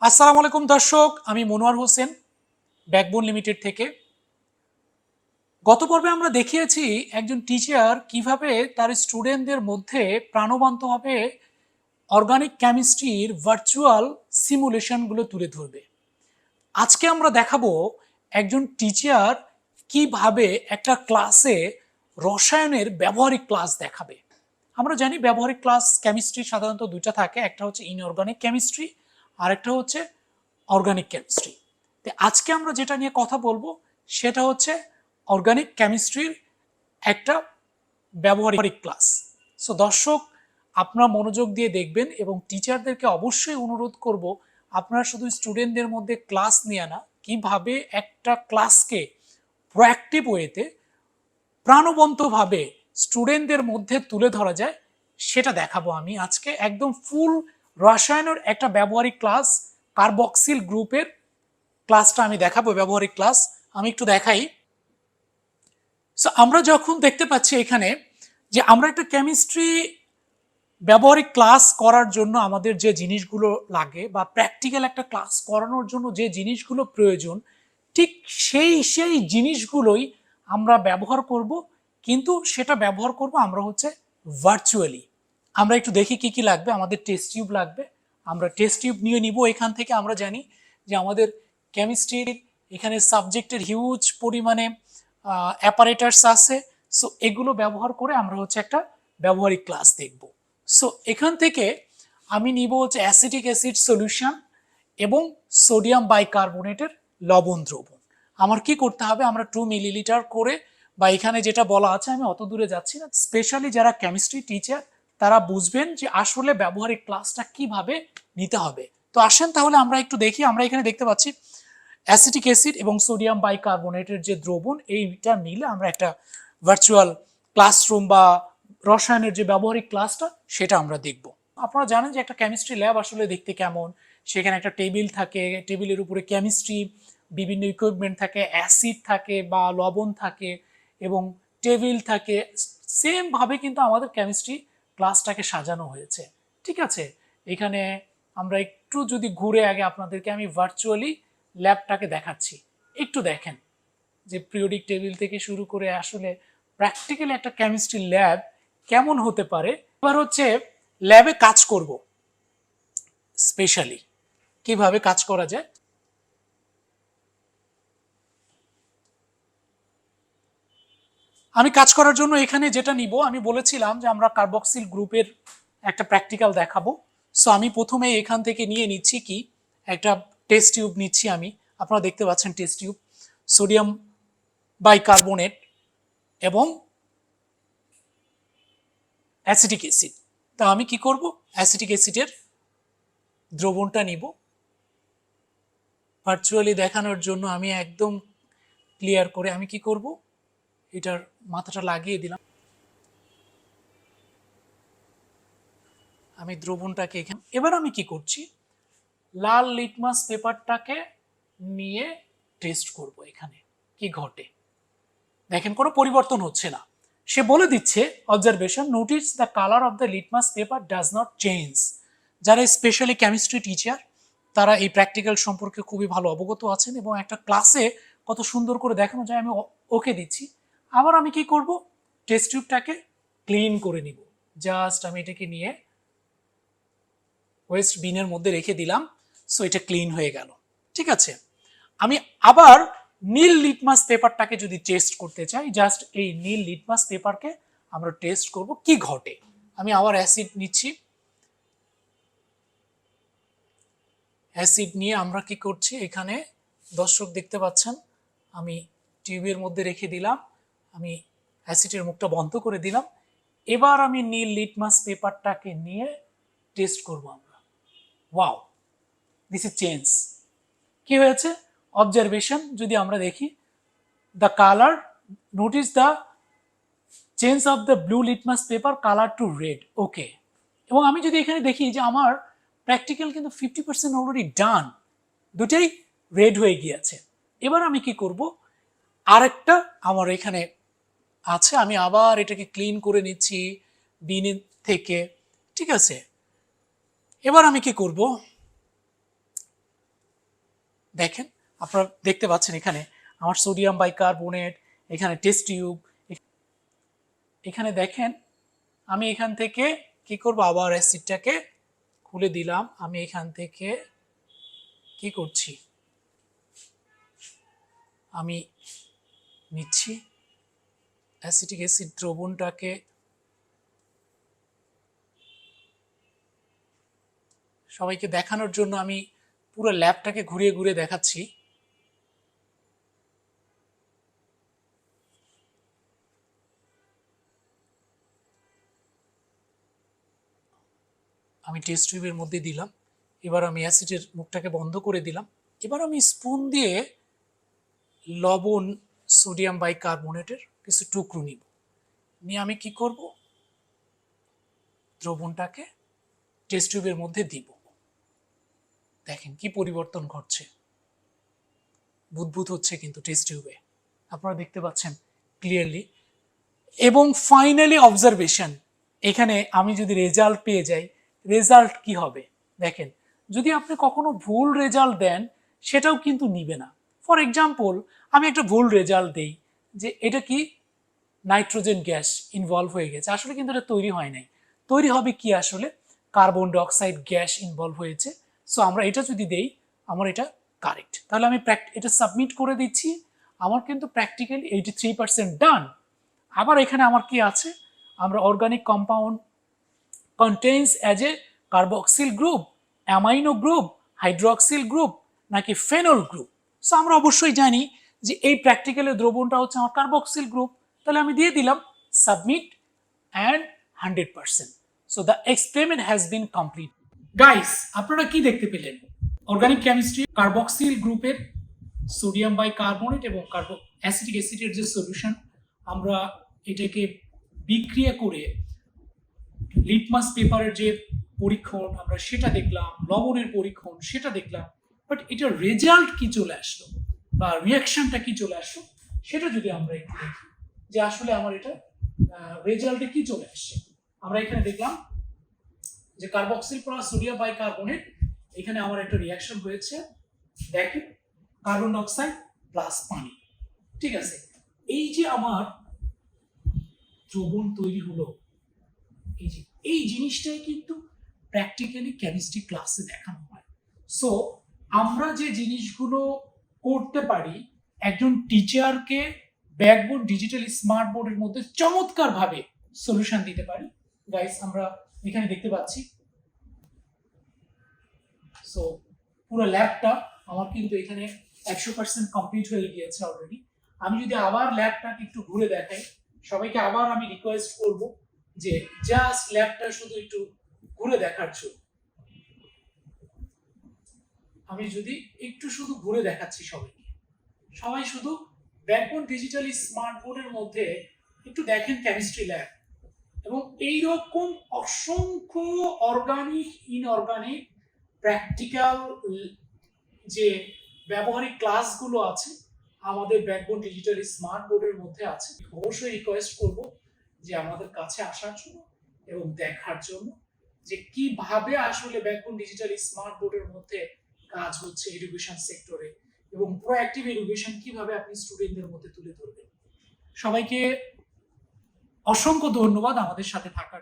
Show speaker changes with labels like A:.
A: আসসালামু আলাইকুম দর্শক, আমি মনোয়ার হোসেন ব্যাকবোন লিমিটেড থেকে। গত পর্বে আমরা দেখিয়েছি একজন টিচার কিভাবে তার স্টুডেন্টদের মধ্যে প্রাণবন্তভাবে অর্গানিক কেমিস্ট্রির ভার্চুয়াল সিমুলেশনগুলো তুলে ধরবে। আজকে আমরা দেখাবো একজন টিচার কিভাবে একটা ক্লাসে রসায়নের ব্যবহারিক ক্লাস দেখাবে। আমরা জানি ব্যবহারিক ক্লাস কেমিস্ট্রি সাধারণত দুইটা থাকে, একটা হচ্ছে ইনঅর্গানিক কেমিস্ট্রি আর একটা হচ্ছে অর্গানিক কেমিস্ট্রি। তো আজকে আমরা যেটা নিয়ে কথা বলবো সেটা হচ্ছে অর্গানিক কেমিস্ট্রির একটা ব্যবহারিক ক্লাস। সো দর্শক, আপনারা মনোযোগ দিয়ে দেখবেন এবং টিচারদেরকে অবশ্যই অনুরোধ করব আপনারা শুধু স্টুডেন্টদের মধ্যে ক্লাস নিয়ে না, কিভাবে একটা ক্লাসকে প্রোঅ্যাক্টিভ ওয়েতে প্রাণবন্তভাবে স্টুডেন্টদের মধ্যে তুলে ধরা যায় সেটা দেখাবো। আমি আজকে একদম ফুল রসায়নের একটা ব্যবহারিক ক্লাস, কার্বক্সিল গ্রুপের ক্লাসটা আমি দেখাবো, ব্যবহারিক ক্লাস। আমি একটু দেখাই। সো আমরা যখন দেখতে পাচ্ছি এখানে যে আমরা একটা কেমিস্ট্রি ব্যবহারিক ক্লাস করার জন্য আমাদের যে জিনিসগুলো লাগে বা প্র্যাকটিক্যাল একটা ক্লাস করানোর জন্য যে জিনিসগুলো প্রয়োজন, ঠিক সেই জিনিসগুলোই আমরা ব্যবহার করব, কিন্তু সেটা ব্যবহার করব আমরা হচ্ছে ভার্চুয়ালি। আমরা একটু দেখি কি কি লাগবে। আমাদের টেস্ট টিউব লাগবে, আমরা টেস্ট টিউব নিয়ে নিব এখান থেকে। আমরা জানি যে আমাদের কেমিস্ট্রির এখানে সাবজেক্টের হিউজ পরিমাণে অ্যাপারেটার্স আছে। সো এগুলো ব্যবহার করে আমরা হচ্ছে একটা ব্যবহারিক ক্লাস দেখব। সো এখান থেকে আমি নিব হচ্ছে অ্যাসিটিক অ্যাসিড সলিউশন এবং সোডিয়াম বাইকার্বনেটের লবণ দ্রবণ। আমার কি করতে হবে, আমরা 2 মিলিলিটার করে, বা এখানে যেটা বলা আছে, আমি অত দূরে যাচ্ছি না, স্পেশালি যারা কেমিস্ট্রি টিচার তারা বুঝবেন যে আসলে ব্যবহারিক ক্লাসটা কিভাবে নিতে হবে। তো আসেন তাহলে আমরা একটু দেখি। আমরা এখানে দেখতে পাচ্ছি অ্যাসিটিক অ্যাসিড এবং সোডিয়াম বাইকার্বনেটের যে দ্রবণ, এইটা মিলে আমরা একটা ভার্চুয়াল ক্লাসরুম বা রসায়নের যে ব্যবহারিক ক্লাসটা সেটা আমরা দেখব। আপনারা জানেন যে একটা কেমিস্ট্রি ল্যাব আসলে দেখতে কেমন। সেখানে একটা টেবিল থাকে, টেবিলের উপরে কেমিস্ট্রি বিভিন্ন ইকুইপমেন্ট থাকে, অ্যাসিড থাকে বা লবণ থাকে এবং টেবিল থাকে। সেম ভাবে কিন্তু আমাদের কেমিস্ট্রি ক্লাসটাকে সাজানো হয়েছে। ঠিক আছে, এখানে আমরা একটু যদি ঘুরে আগে আপনাদেরকে আমি ভার্চুয়ালি ল্যাবটাকে দেখাচ্ছি। একটু দেখেন যে পিরিয়ডিক টেবিল থেকে শুরু করে আসলে প্র্যাকটিক্যালি একটা কেমিস্ট্রি ল্যাব কেমন হতে পারে। এবার হচ্ছে ল্যাবে কাজ করব, স্পেশালি কিভাবে কাজ করা যায়। আমি কাজ করার জন্য এখানে যেটা নিব, আমি বলেছিলাম যে আমরা কার্বক্সিল গ্রুপের একটা প্র্যাকটিক্যাল দেখাবো। সো আমি প্রথমে এখান থেকে নিয়ে নিচ্ছি কি, একটা টেস্ট টিউব নিচ্ছি আমি। আপনারা দেখতে পাচ্ছেন টেস্ট টিউব, সোডিয়াম বাইকার্বনেট এবং অ্যাসিটিক অ্যাসিড। তা আমি কি করব, অ্যাসিটিক অ্যাসিডের দ্রবণটা নিব। ভার্চুয়ালি দেখানোর জন্য আমি একদম ক্লিয়ার করে আমি কি করব, এটার মাথাটা লাগিয়ে দিলাম। আমি দ্রবণটাকে এখানে, এবার আমি কি করছি, লাল লিটমাস পেপারটাকে নিয়ে টেস্ট করব এখানে কি ঘটে। দেখেন কোনো পরিবর্তন হচ্ছে না। সে বলে দিচ্ছে observation, notice the colour of the litmus paper does not change. যারা স্পেশালি কেমিস্ট্রি টিচার তারা এই প্র্যাকটিক্যাল সম্পর্কে খুবই ভালো অবগত আছেন এবং একটা ক্লাসে কত সুন্দর করে দেখানো যায় আমি ওকে দিচ্ছি। আবার আমি কি করব, টেস্ট টিউবটাকে ক্লিন করে নিব। জাস্ট আমি এটাকে নিয়ে ওয়েস্ট বিনের মধ্যে রেখে দিলাম। সো এটা ক্লিন হয়ে গেল। ঠিক আছে, আমি আবার নীল লিটমাস পেপারটাকে যদি টেস্ট করতে চাই, জাস্ট এই নীল লিটমাস পেপারকে আমরা টেস্ট করব কি ঘটে। আমি আবার অ্যাসিড নিচ্ছি, অ্যাসিড নিয়ে আমরা কি করছি এখানে দর্শক দেখতে পাচ্ছেন, আমি টিউবের মধ্যে রেখে দিলাম, আমি অ্যাসিডের মুখটা বন্ধ করে দিলাম। এবার আমি নীল লিটমাস পেপারটাকে নিয়ে টেস্ট করব আমরা। Wow, this is change. কি হয়েছে, অবজারভেশন যদি আমরা দেখি, the colour, notice the change of the blue litmus paper colour to red. Okay, এবং আমি যদি এখানে দেখি যে আমার প্র্যাকটিক্যাল কিন্তু 50% অলরেডি ডান, দুটাই রেড হয়ে গিয়েছে। এবার আমি কি করব, আরেকটা আমার এখানে আছে, আমি আবার এটাকে ক্লিন করে নিচ্ছি বিন থেকে। ঠিক আছে, এবার আমি কি করব, দেখেন, আপনারা দেখতে পাচ্ছেন এখানে আমার সোডিয়াম বাইকার্বনেট, এখানে টেস্ট টিউব। এখানে দেখেন আমি এখান থেকে কি করব, আবার অ্যাসিডটাকে খুলে দিলাম। আমি এখান থেকে কি করছি, আমি নিচ্ছি অ্যাসিটিক অ্যাসিড দ্রবণটাকে, সবাইকে দেখানোর জন্য আমি পুরো ল্যাবটাকে ঘুরিয়ে ঘুরিয়ে দেখাচ্ছি। আমি টেস্ট টিউবের মধ্যে দিলাম। এবার আমি অ্যাসিডের মুখটাকে বন্ধ করে দিলাম। এবার আমি স্পুন দিয়ে লবণ, সোডিয়াম বাইকার্বনেটের কিছু টুকরো নিব, নিয়ে আমি কি করব, দ্রবণটাকে টেস্ট টিউবের মধ্যে দিব। দেখেন কি পরিবর্তন ঘটছে, বুদবুদ হচ্ছে কিন্তু টেস্ট টিউবে, আপনারা দেখতে পাচ্ছেন ক্লিয়ারলি। এবং ফাইনালি অবজারভেশন, এখানে আমি যদি রেজাল্ট পেয়ে যাই, রেজাল্ট কি হবে দেখেন। যদি আপনি কখনো ভুল রেজাল্ট দেন সেটাও কিন্তু নিবে না। ফর এক্সাম্পল, আমি একটা ভুল রেজাল্ট দেই যে এটা কি নাইট্রোজেন গ্যাস ইনভলভ হয়ে গেছে, আসলে কিন্তু এটা তৈরি হয় নাই। তৈরি হবে কি, আসলে কার্বন ডাইঅক্সাইড গ্যাস ইনভলভ হয়েছে। সো আমরা এটা যদি দেই, আমার এটা কারেক্ট, তাহলে আমি এটা সাবমিট করে দিচ্ছি। আমার কিন্তু প্র্যাকটিক্যালি 83% ডান। আবার এখানে আমার কি আছে, আমরা organic compound contains as a carboxyl group, amino group, hydroxyl group নাকি ফেনল গ্রুপ। সো আমরা অবশ্যই জানি যে এই প্র্যাকটিক্যালের দ্রবণটা হচ্ছে আমার কার্বক্সিল গ্রুপ, তাহলে আমি দিয়ে দিলাম submit and 100%। So the experiment has been complete. Guys, আপনারা কি দেখতে পেলেন? অর্গানিক কেমিস্ট্রি কার্বক্সিল গ্রুপের সোডিয়াম বাইকার্বনেট এবং অ্যাসিটিক অ্যাসিডের যে সলিউশন, আমরা এটাকে বিক্রিয়া করে লিটমাস পেপারের যে পরীক্ষণ আমরা সেটা দেখলাম, লবণের পরীক্ষণ সেটা দেখলাম, বাট এটার রেজাল্ট কি চলে আসলো বা রিয়াকশনটা কি চলে আসলো সেটা যদি আমরা একটু দেখি যে আসলে আমার এটা রেজাল্টে কি চলে আসছে। আমরা এখানে দেখলাম যে কার্বক্সিল প্লাস সোডিয়াম বাইকার্বনেট, এখানে আমার একটা রিয়াকশন হয়েছে, দেখেন কার্বন ডাইঅক্সাইড প্লাস পানি। ঠিক আছে, এই যে আমার দ্রবণ তৈরি হলো, এই জিনিসটাই কিন্তু প্র্যাকটিক্যালি কেমিস্ট্রি ক্লাসে দেখানো হয়। সো আমরা যে জিনিসগুলো করতে পারি, একজন টিচারকে ব্যাকবোর্ড ডিজিটাল স্মার্ট বোর্ডের মধ্যে চমৎকার ভাবে সলিউশন দিতে পারি। গাইস, আমরা এখানে দেখতে পাচ্ছি। সো পুরো ল্যাবটা আমার কিন্তু এখানে 100% কমপ্লিট হয়ে গিয়েছে অলরেডি। আমি যদি আবার ল্যাবটাকে একটু ঘুরে দেখাই, সবাইকে আবার আমি রিকোয়েস্ট করব যে জাস্ট ল্যাবটা শুধু একটু ঘুরে দেখার জন্য। আমি যদি একটু শুধু ঘুরে দেখাচ্ছি সবাইকে, সবাই শুধু ব্যাকবোন ডিজিটাল স্মার্ট বোর্ডের মধ্যে একটু দেখেন কেমিস্ট্রি ল্যাব, এবং এইরকম অসংখ্য অর্গানিক ইনঅর্গানিক প্র্যাকটিক্যাল যে ব্যবহারিক ক্লাসগুলো আছে আমাদের ব্যাকবোন ডিজিটাল স্মার্ট বোর্ডের মধ্যে আছে। অবশ্যই রিকোয়েস্ট করব যে আমাদের কাছে আসার জন্য এবং দেখার জন্য যে কিভাবে আসলে ব্যাকবোন ডিজিটাল স্মার্ট বোর্ডের মধ্যে কাজ হচ্ছে এডুকেশন সেক্টরে, এবং প্রোঅ্যাক্টিভ এডুকেশন কিভাবে আপনি স্টুডেন্টদের মধ্যে তুলে ধরবেন। সবাইকে অসংখ্য ধন্যবাদ আমাদের সাথে থাকার জন্য।